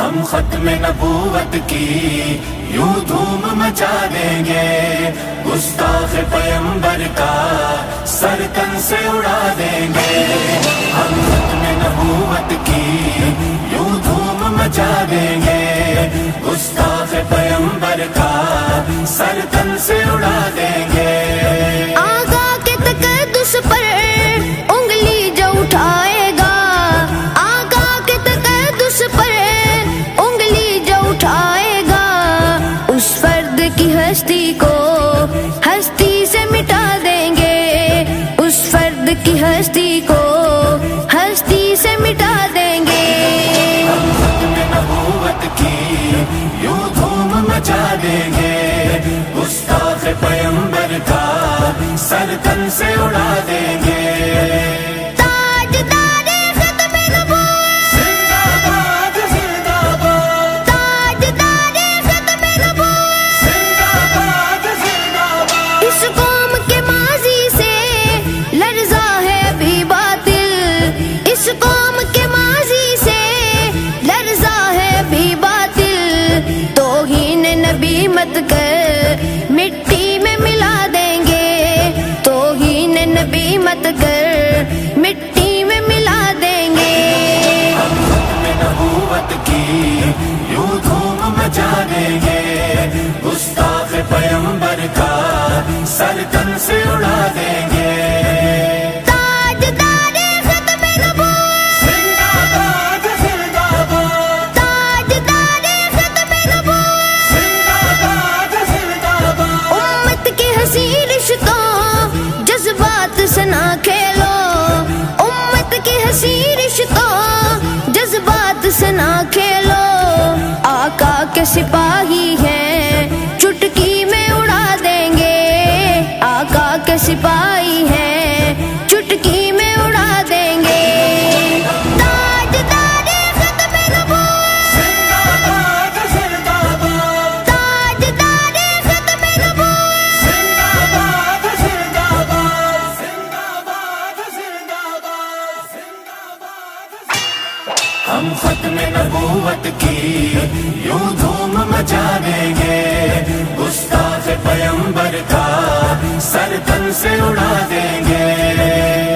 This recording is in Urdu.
ہم ختم نبوت کی یوں دھوم مچا دیں گے، گستاخ پیمبر کا سر تن سے اڑا دیں گے، ہم ختم نبوت کی یوں دھوم مچا دیں گے، گستاخ پیمبر کا سر تن سے اڑا دیں گے۔ آقا کے تقدس پر انگلی جو اٹھائے گا، آقا کے تقدس پر انگلی جو اٹھائے گا، اس فرد کی ہستی کو ہستی سے مٹا دیں گے، اس فرد کی ہستی کو ہستی سے مٹا دیں گے۔ ہم ختم نبوت کی یوں دھوم مچا دیں گے، گستاخ پیمبر کا سر تن سے اڑا دیں گے۔ مت کر مٹی میں ملا دیں گے، توہین نبی مت کر مٹی میں ملا دیں گے۔ ہم ختم نبوت کی یوں دھوم مچا دیں گے، گستاخ پیمبر کا سر تن سے اڑا دیں گے۔ سے نہ کھیلو، امت کی ہنسی رشتوں جذبات سے نہ کھیلو، آقا کے سپاہی ہیں چٹکی میں اڑا دیں گے، آقا کے سپاہی ہیں چٹکی میں اڑا دیں گے۔ ہم ختم نبوت کی یوں دھوم مچا دیں گے، گستاخ پیمبر کا سر تن سے اڑا دیں گے۔